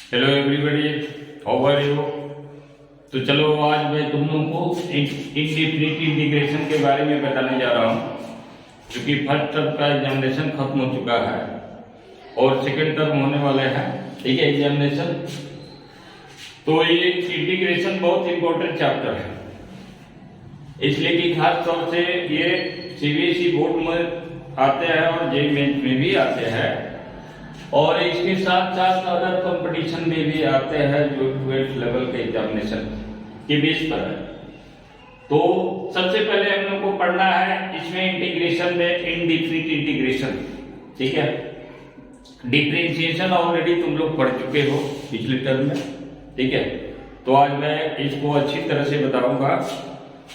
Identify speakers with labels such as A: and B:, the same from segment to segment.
A: Hello everybody, how are you. तो चलो आज मैं तुम लोगों को इनडेफिनिट इंटीग्रेशन के बारे में बताने जा रहा हूँ, क्योंकि फर्स्ट टर्म का एग्जामिनेशन खत्म हो चुका है और सेकंड टर्म होने वाले हैं। ठीक है, एग्जामिनेशन। तो ये इंटीग्रेशन बहुत इंपॉर्टेंट चैप्टर है, इसलिए कि खास तौर से ये सीबीएसई बोर्ड में आते हैं और जेईई मेंस में भी आते हैं, और इसके साथ साथ अदर कंपटीशन में भी आते हैं जो 12th लेवल के एग्जामिनेशन के बेस पर है। तो सबसे पहले हम लोग को पढ़ना है इसमें इंटीग्रेशन में इनडेफिनिट इंटीग्रेशन। ठीक है, डिफरेंशिएशन ऑलरेडी तुम लोग पढ़ चुके हो पिछले टर्म में। ठीक है, तो आज मैं इसको अच्छी तरह से बताऊंगा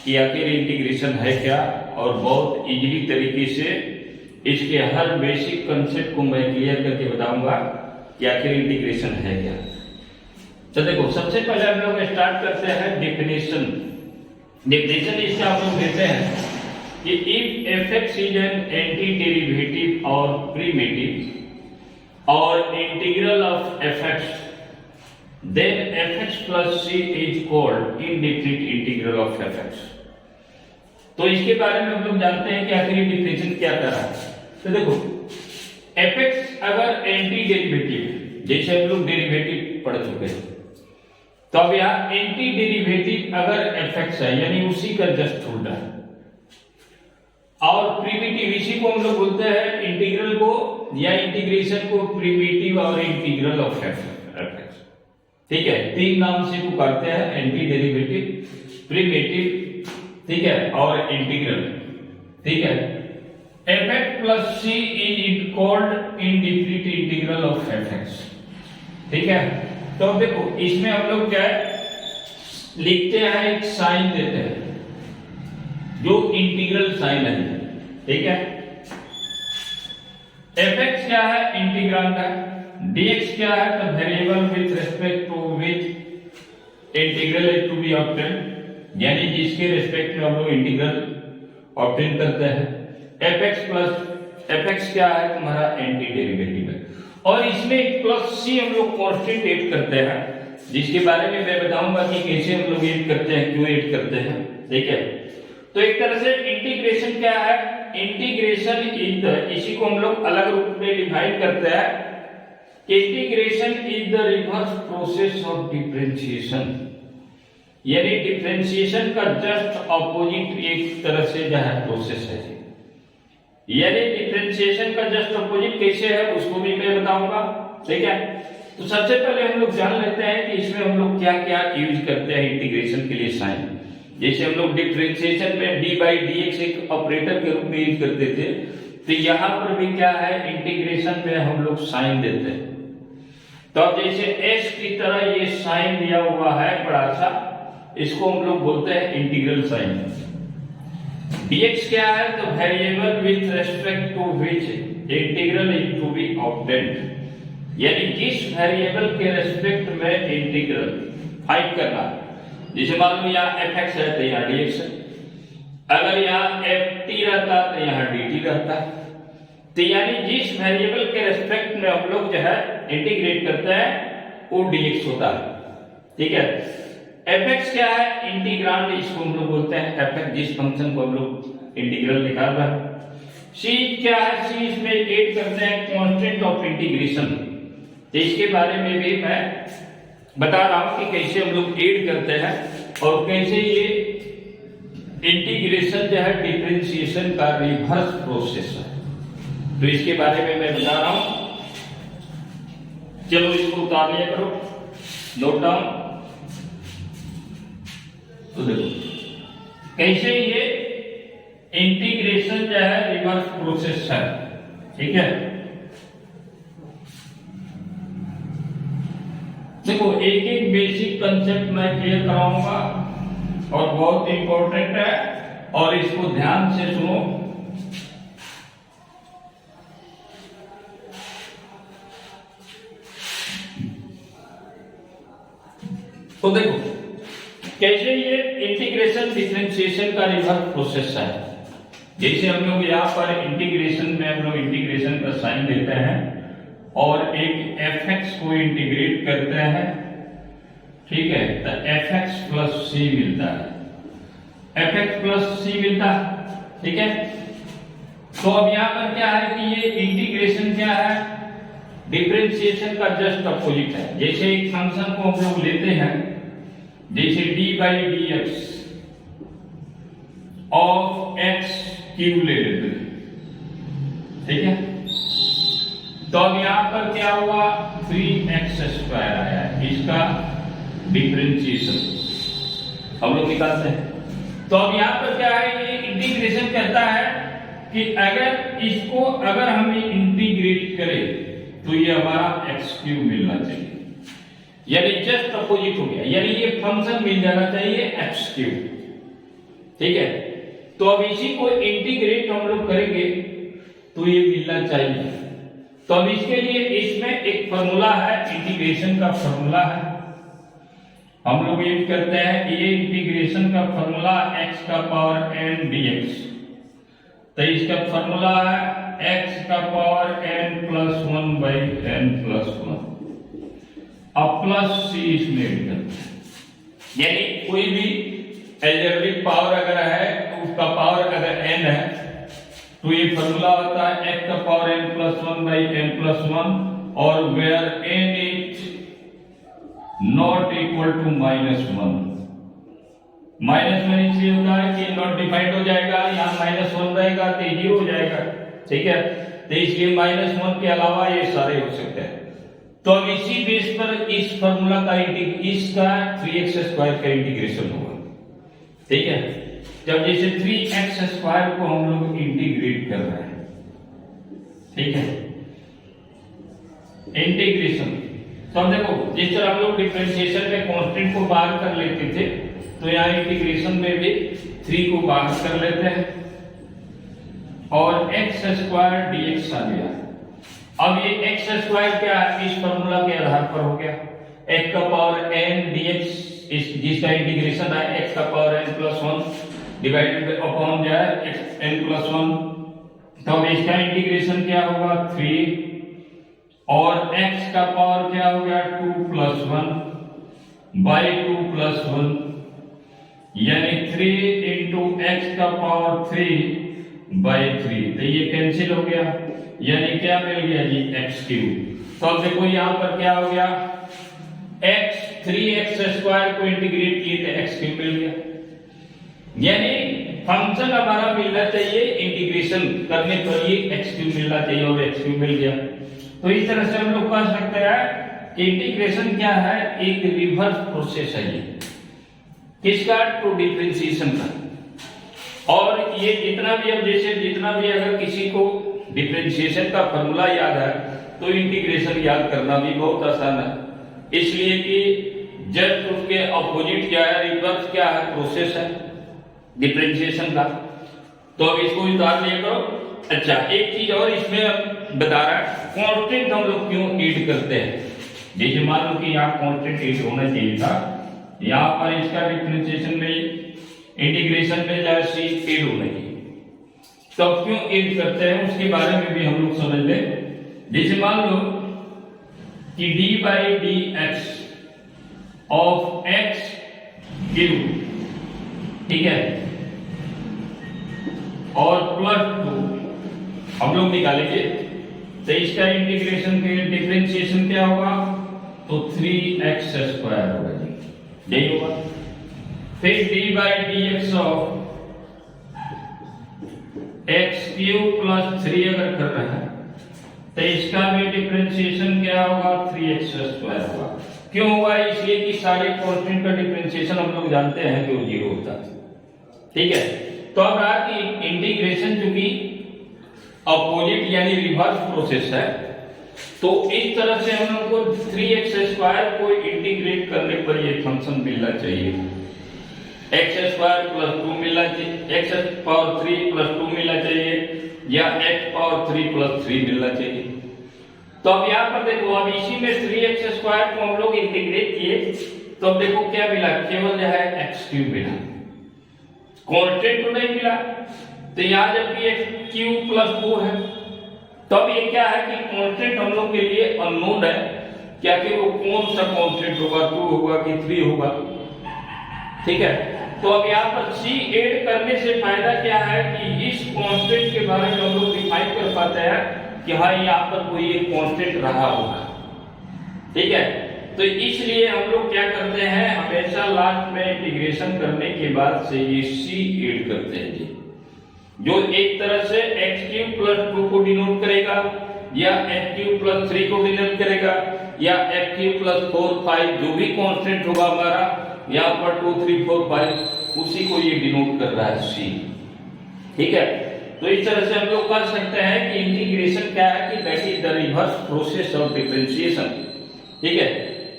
A: कि आखिर इंटीग्रेशन है क्या, और बहुत इजीली तरीके से इसके हर बेसिक कंसेप्ट को मैं क्लियर करके बताऊंगा कि आखिर इंटीग्रेशन है क्या। तो देखो, सबसे पहले हम लोग स्टार्ट करते हैं डेफिनेशन। डेफिनेशन इसका हम लोग देते हैं कि if fx is an anti derivative और प्रीमिटिव और integral of fx, then fx plus c is called indefinite integral of fx। तो इसके बारे में हम लोग जानते हैं कि आखिर डिफरेंशिएशन क्या कर रहा है। तो देखो, fx अगर एंटी डेरिवेटिव, जैसे हम लोग डेरिवेटिव पढ़ चुके हैं, तो अब यहाँ एंटी डेरिवेटिव अगर fx है यानी उसी का जस्ट उल्टा है, और प्रीमिटिव इसी को हम लोग बोलते हैं इंटीग्रल को या इंटीग्रेशन को प्रीमिटिव और इंटीग्रल ऑफ fx। ठीक है, तीन नाम से पुकारते हैं, एंटी डेरिवेटिव, प्रीमिटिव, ठीक है, और इंटीग्रल। ठीक है, fx plus c is called indefinite integral of fx। ठीक है, तो अब देखो इसमें हम लोग क्या लिखते हैं, एक साइन देते हैं जो इंटीग्रल साइन है। ठीक है, fx क्या है, इंटीग्रांड है, dx क्या है, तो variable with respect to which integral is to be obtained, यानी जिसके रिस्पेक्ट में हम लोग इंटीग्रल ऑब्टेन करते हैं। fx क्या है, तुम्हारा एंटी डेरिवेटिव है, और इसमें एक प्लस सी हम लोग कांस्टेंट ऐड करते हैं, जिसके बारे में मैं बताऊंगा कि कैसे हम लोग ऐड करते हैं, क्यों ऐड करते हैं। ठीक है, तो एक तरह से इंटीग्रेशन क्या है, इंटीग्रेशन इज द, इसी को हम लोग अलग रूप में डिफाइन करते हैं कि integration is the reverse process of differentiation, यानी डिफरेंशिएशन का जस्ट ऑपोजिट एक तरह से जो है प्रोसेस है। यानी डिफरेंशिएशन का जस्ट ऑपोजिट कैसे है उसको भी मैं बताऊंगा। ठीक है, तो सबसे पहले हम लोग जान लेते हैं कि इसमें हम लोग क्या क्या यूज करते हैं इंटीग्रेशन के लिए साइन। जैसे हम लोग डिफरेंशिएशन में डी बाई डी एक्स एक ऑपरेटर के रूप में यूज करते थे, तो यहाँ पर भी क्या है, इंटीग्रेशन में हम लोग साइन देते हैं। तो अब जैसे एस की तरह ये साइन दिया हुआ है बड़ा सा, इसको हम लोग बोलते हैं इंटीग्रल साइन। dx क्या है, तो variable with respect to which integral is to be obtained, यानी जिस वेरिएबल के रिस्पेक्ट में इंटीग्रल फाइंड करना। जैसे मान लो यहाँ fx है तो यहाँ dx है, अगर यहाँ ft रहता तो यहाँ dt रहता। तो यानी जिस वेरिएबल के रिस्पेक्ट में हम लोग जो है इंटीग्रेट करते हैं वो dx होता है। ठीक है, fx क्या है, इंटीग्रांड, इसको हम लोग बोलते हैं fx, जिस फंक्शन को हम लोग इंटीग्रल निकाल रहे हैं। c क्या है, c इसमें ऐड करते हैं कांस्टेंट ऑफ इंटीग्रेशन। तो इसके बारे में भी मैं बता रहा हूं कि कैसे हम लोग ऐड करते हैं और कैसे ये इंटीग्रेशन जो है डिफरेंशिएशन का रिवर्स प्रोसेस है, तो इसके बारे में मैं बता रहा हूं। चलो इसको उतार लिया करो, नोट डाउन। तो देखो कैसे ये इंटीग्रेशन जो है रिवर्स प्रोसेस है। ठीक है, देखो एक एक बेसिक कंसेप्ट मैं क्लियर कराऊंगा और बहुत इंपॉर्टेंट है, और इसको ध्यान से सुनो। तो देखो कैसे ये इंटीग्रेशन डिफरेंशिएशन का रिवर्स प्रोसेस है। जैसे हम लोग यहाँ पर इंटीग्रेशन में हम लोग इंटीग्रेशन का साइन देते हैं, और एक fx को इंटीग्रेट करते हैं, ठीक है, तो fx प्लस सी मिलता है, fx प्लस सी मिलता है, ठीक है। तो अब यहां पर क्या है कि ये इंटीग्रेशन क्या है, डिफरेंशिएशन का जस्ट अपोजिट है। जैसे एक फंक्शन को हम लोग लेते हैं, जैसे D by D x of x cube ले लेते हैं, ठीक है। तो अब यहां पर क्या हुआ, 3x² आया, इसका डिफरेंशिएशन हम लोग निकालते हैं। तो अब यहां पर क्या है, ये इंटीग्रेशन कहता है कि अगर हम इंटीग्रेट करें तो ये हमारा x³ मिलना चाहिए, यानी जस्ट अपोजिट हो गया, यानी ये फंक्शन मिल जाना चाहिए x³, ठीक है। तो अब इसी को इंटीग्रेट हम लोग करेंगे तो ये मिलना चाहिए। तो अब इसके लिए इसमें एक फार्मूला है, इंटीग्रेशन का फार्मूला है, हम लोग यूज करते हैं कि ये इंटीग्रेशन का फार्मूला x का पावर n dx। तो इसका फार्मूला है x का power n plus 1 by n plus 1, अब प्लस c इसमें ऐड करते हैं, यानी कोई भी अलजेब्रिक पावर अगर है तो उसका पावर अगर n है तो ये फार्मूला होता है x का power n plus 1 by n plus 1, और where n is not equal to -1। -1 इसलिए होता है कि नॉट डिफाइंड हो जाएगा, यहाँ -1 रहेगा तो 0 हो जाएगा, ठीक है। तो इसलिए -1 के अलावा ये सारे हो सकते हैं। तो अब इसी बेस पर इस फार्मूला का इसका 3x² का इंटीग्रेशन होगा, ठीक है। जब जैसे 3x² को हम लोग इंटीग्रेट कर रहे हैं, ठीक है, इंटीग्रेशन। तो अब देखो जिस तरह हम लोग डिफरेंशिएशन में कांस्टेंट को बाहर कर लेते थे, तो यहाँ इंटीग्रेशन में भी 3 को बाहर कर लेते हैं और x² dx आ गया। अब ये x² क्या है, इस फार्मूला के आधार पर हो गया, x का पावर n dx, जिसका इंटीग्रेशन है x का power n plus 1 divided upon जाए n प्लस 1। तो अब इसका इंटीग्रेशन क्या होगा, 3, और x का पावर क्या हो गया, 2 प्लस 1 बाई 2 प्लस 1, यानी 3 इंटू x का पावर 3 बाई 3। तो ये कैंसिल हो गया, यानी क्या मिल गया जी, x³। तो अब देखो यहां पर क्या हो गया, 3x² को इंटीग्रेट किए थे, x³ मिल गया, यानी फंक्शन हमारा मिलना चाहिए इंटीग्रेशन करने पर ये x³ मिलना चाहिए, और x³ मिल गया। तो इस तरह से हम लोग कह सकते हैं कि इंटीग्रेशन क्या है, एक रिवर्स प्रोसेस है ये, किसका, टू डिफरेंशिएशन का। और ये जितना भी अगर किसी को डिफरेंशिएशन का फार्मूला याद है तो इंटीग्रेशन याद करना भी बहुत आसान है, इसलिए कि जस्ट उसके अपोजिट क्या है, रिवर्स क्या है, प्रोसेस है डिफरेंशिएशन का। तो अब इसको उतार लिया करो। अच्छा, एक चीज और इसमें बता रहा है, कांस्टेंट हम लोग क्यों ऐड करते हैं। जैसे मान लो कि यहाँ कांस्टेंट ऐड होना चाहिए था, यहाँ पर इसका डिफरेंशिएशन में इंटीग्रेशन में जाए सी ऐड होना चाहिए, तब क्यों ऐड करते हैं उसके बारे में भी हम लोग समझ ले। जैसे मान लो कि D by D x of x³, ठीक है, और +2 हम लोग निकालेंगे, तो इसका इंटीग्रेशन के डिफरेंशिएशन क्या होगा, तो 3x² होगा जी, यही होगा। फिर D by D x of x³ + 3 अगर कर रहे हैं तो इसका भी डिफरेंशिएशन क्या होगा, 3x² होगा। क्यों होगा, इसलिए कि सारे कांस्टेंट का डिफरेंशिएशन हम लोग जानते हैं कि वो 0 होता है, ठीक है। तो अब रहा कि इंटीग्रेशन चूंकि अपोजिट यानी रिवर्स प्रोसेस है, तो इस तरह से हम लोग को 3x² को इंटीग्रेट करने पर ये फंक्शन मिलना चाहिए, x² + 2 मिलना चाहिए, x³ + 2 मिलना चाहिए, या x³ + 3 मिलना चाहिए। तो अब यहाँ पर देखो, अब इसी में 3x² को हम लोग इंटीग्रेट किए, तो अब देखो क्या मिला, केवल जो है x³ मिला, कांस्टेंट तो नहीं मिला। तो यहाँ जबकि x³ + 2 है, तो अब ये क्या है कि कांस्टेंट हम लोग के लिए अननोन है, क्या कि वो कौन सा कांस्टेंट होगा, 2 होगा कि 3 होगा। ठीक है, तो अब यहाँ पर c ऐड करने से फायदा क्या है कि इस कांस्टेंट के बारे में हम लोग डिफाइन कर पाते हैं कि हाँ यहाँ पर कोई एक कांस्टेंट रहा होगा। ठीक है, तो इसलिए हम लोग क्या करते हैं, हमेशा लास्ट में इंटीग्रेशन करने के बाद से ये c ऐड करते हैं जी, जो एक तरह से x³ + 2 को डिनोट करेगा, या x³ + 3 को डिनोट करेगा, या x³ + 4 5 जो भी कांस्टेंट होगा हमारा यहाँ पर 2 3 4 5 उसी को ये डिनोट कर रहा है c। ठीक है, तो इस तरह से हम लोग कर सकते हैं कि इंटीग्रेशन क्या है कि that is the reverse process of differentiation. ठीक है,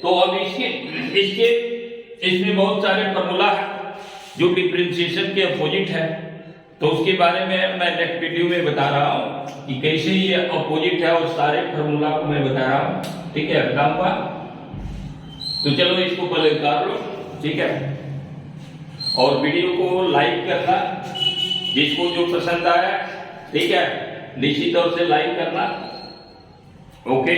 A: तो अब इसके इसमें बहुत सारे फार्मूला है जो डिफरेंशिएशन के अपोजिट है, तो उसके बारे में मैं नेक्स्ट वीडियो में बता रहा हूँ कि कैसे ये अपोजिट है, और सारे फार्मूला को मैं बता रहा हूँ। ठीक है, बताऊंगा। तो चलो इसको पहले उतार लो। ठीक है, और वीडियो को लाइक करना, जिसको जो पसंद आया। ठीक है, निश्चित तौर से लाइक करना। ओके।